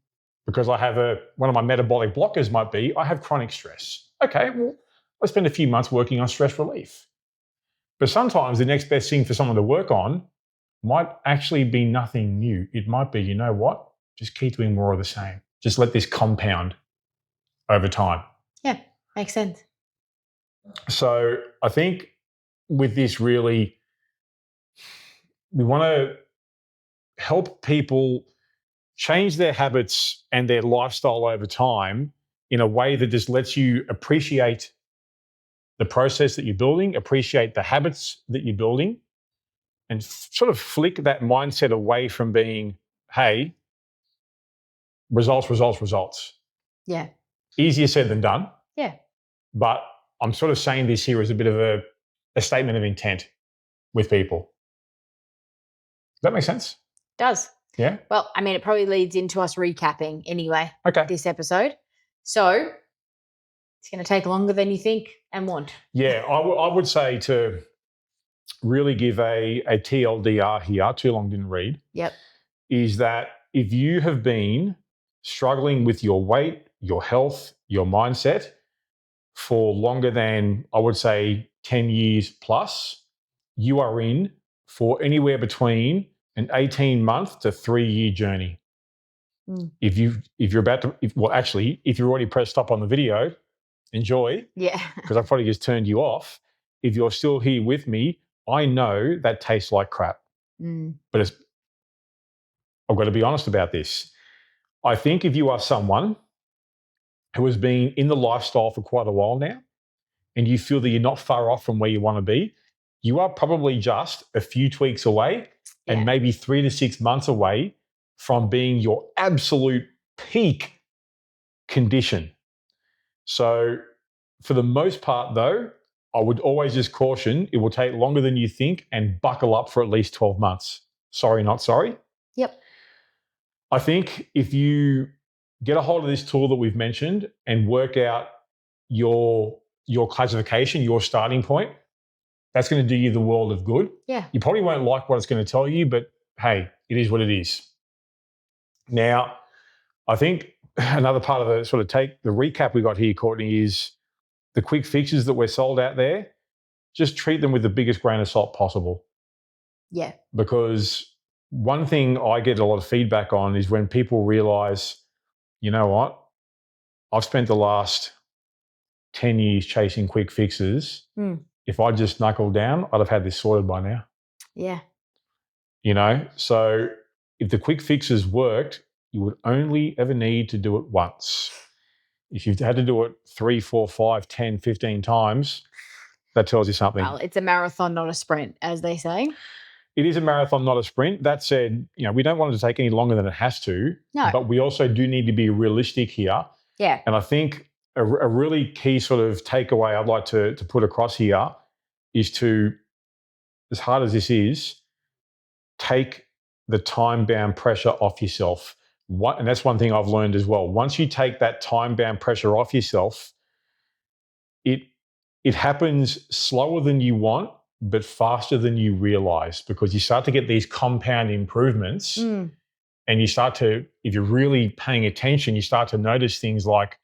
Because I have one of my metabolic blockers might be, I have chronic stress. Okay, well, I spend a few months working on stress relief. But sometimes the next best thing for someone to work on might actually be nothing new. It might be, you know what? Just keep doing more of the same. Just let this compound over time. Yeah, makes sense. So I think with this, really, we want to help people change their habits and their lifestyle over time in a way that just lets you appreciate the process that you're building, appreciate the habits that you're building, and sort of flick that mindset away from being, hey, results. Yeah. Easier said than done. Yeah. But I'm sort of saying this here as a bit of a statement of intent with people. Does that make sense? Does. Yeah. Well, I mean, it probably leads into us recapping anyway. Okay. This episode. So it's going to take longer than you think and want. Yeah, I would say to really give a TLDR here, too long didn't read. Yep. Is that if you have been struggling with your weight, your health, your mindset for longer than, I would say, 10 years plus, you are in for anywhere between an 18-month to 3-year journey. Mm. If you're about to, if you're already pressed stop on the video, enjoy. Yeah. Because I probably just turned you off. If you're still here with me, I know that tastes like crap. But I've got to be honest about this. I think if you are someone who has been in the lifestyle for quite a while now, and you feel that you're not far off from where you want to be, you are probably just a few tweaks away and maybe 3 to 6 months away from being your absolute peak condition. So for the most part, though, I would always just caution it will take longer than you think and buckle up for at least 12 months. Sorry, not sorry. Yep. I think if you get a hold of this tool that we've mentioned and work out your classification, your starting point, that's going to do you the world of good. Yeah. You probably won't like what it's going to tell you, but hey, it is what it is. Now, I think another part of the sort of the recap we got here, Courtney, is the quick fixes that we're sold out there, just treat them with the biggest grain of salt possible. Yeah. Because one thing I get a lot of feedback on is when people realize, you know what, I've spent the last 10 years chasing quick fixes. If I just knuckled down, I'd have had this sorted by now. Yeah. You know, so if the quick fixes worked, you would only ever need to do it once. If you've had to do it 3, 4, 5, 10, 15 times, that tells you something. Well, it's a marathon, not a sprint, as they say. It is a marathon, not a sprint. That said, you know, we don't want it to take any longer than it has to. No. But we also do need to be realistic here. Yeah. And I think a really key sort of takeaway I'd like to put across here is to, as hard as this is, take the time-bound pressure off yourself. And that's one thing I've learned as well. Once you take that time-bound pressure off yourself, it happens slower than you want, but faster than you realize, because you start to get these compound improvements. And you start to, if you're really paying attention, you start to notice things like,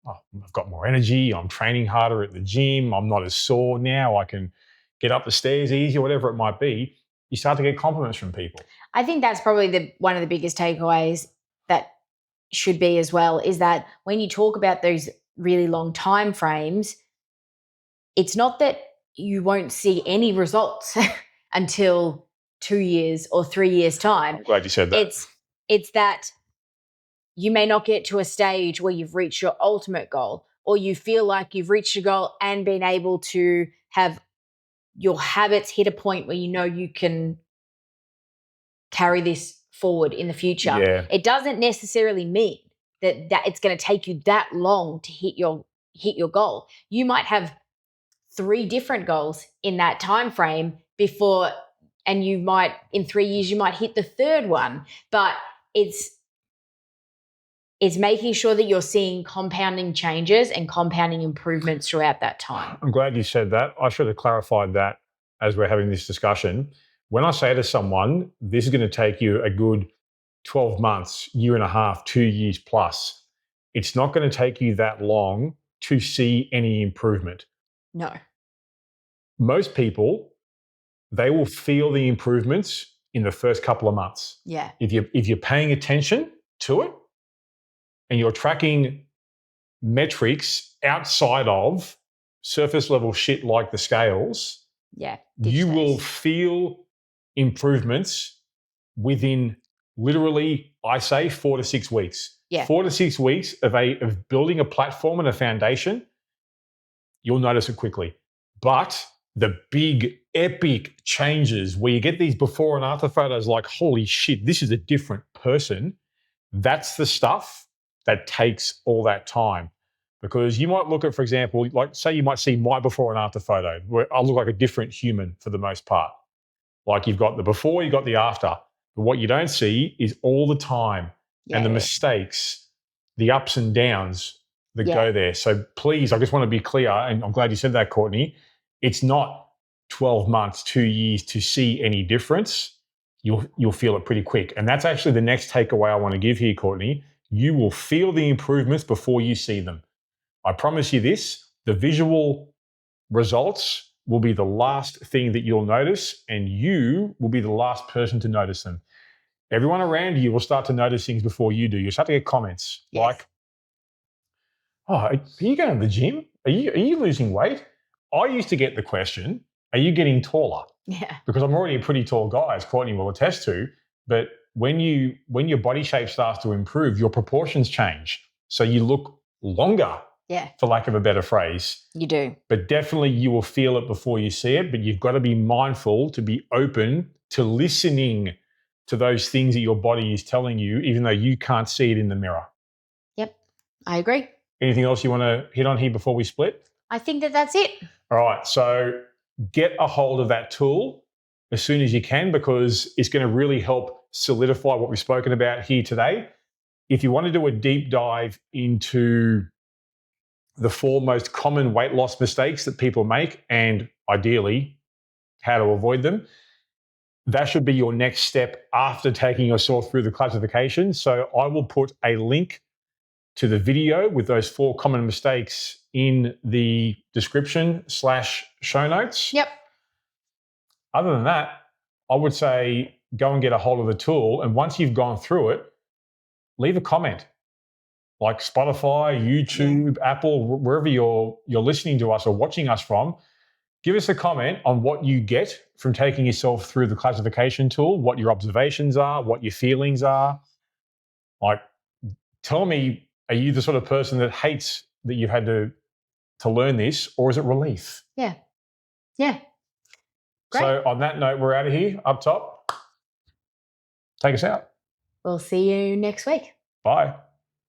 oh, I've got more energy, I'm training harder at the gym, I'm not as sore now, I can get up the stairs easier, whatever it might be. You start to get compliments from people. I think that's probably one of the biggest takeaways that should be as well, is that when you talk about those really long time frames, it's not that you won't see any results until 2 years or 3 years' time. I'm glad you said that. It's that you may not get to a stage where you've reached your ultimate goal, or you feel like you've reached your goal and been able to have your habits hit a point where you know you can carry this forward in the future. Yeah. It doesn't necessarily mean that it's going to take you that long to hit your goal. You might have 3 different goals in that time frame before, and you might, in 3 years, you might hit the 3rd one. But it's making sure that you're seeing compounding changes and compounding improvements throughout that time. I'm glad you said that. I should have clarified that as we're having this discussion. When I say to someone, this is going to take you a good 12 months, year and a half, 2 years plus, it's not going to take you that long to see any improvement. No. Most people, they will feel the improvements in the first couple of months. Yeah. If you're paying attention to it and you're tracking metrics outside of surface level shit like the scales, you will feel improvements within literally, I say, 4 to 6 weeks. Yeah. 4 to 6 weeks of building a platform and a foundation, you'll notice it quickly. But the big epic changes where you get these before and after photos like, holy shit, this is a different person, That's the stuff that takes all that time. Because you might look at, for example, like say you might see my before and after photo, where I look like a different human for the most part. Like you've got the before, you've got the after. But what you don't see is all the time and the mistakes, the ups and downs that go there. So please, I just want to be clear, and I'm glad you said that, Courtney. It's not 12 months, 2 years to see any difference. You'll feel it pretty quick. And that's actually the next takeaway I want to give here, Courtney. You will feel the improvements before you see them. I promise you this, the visual results will be the last thing that you'll notice, and you will be the last person to notice them. Everyone around you will start to notice things before you do. You'll start to get comments like, oh, are you going to the gym? Are you losing weight? I used to get the question, are you getting taller? Yeah. Because I'm already a pretty tall guy, as Courtney will attest to. But when your body shape starts to improve, your proportions change. So you look longer, for lack of a better phrase. You do. But definitely you will feel it before you see it. But you've got to be mindful to be open to listening to those things that your body is telling you, even though you can't see it in the mirror. Yep, I agree. Anything else you want to hit on here before we split? I think that's it. All right. So get a hold of that tool as soon as you can, because it's going to really help solidify what we've spoken about here today. If you want to do a deep dive into the 4 most common weight loss mistakes that people make, and ideally how to avoid them, that should be your next step after taking yourself through the classification. So I will put a link to the video with those 4 common mistakes in the description/show notes. Yep. Other than that, I would say go and get a hold of the tool. And once you've gone through it, leave a comment. Like Spotify, YouTube, Apple, wherever you're listening to us or watching us from, give us a comment on what you get from taking yourself through the classification tool, what your observations are, what your feelings are. Like, tell me, are you the sort of person that hates that you've had to learn this, or is it relief? Yeah. Yeah. Great. So on that note, we're out of here, up top. Take us out. We'll see you next week. Bye.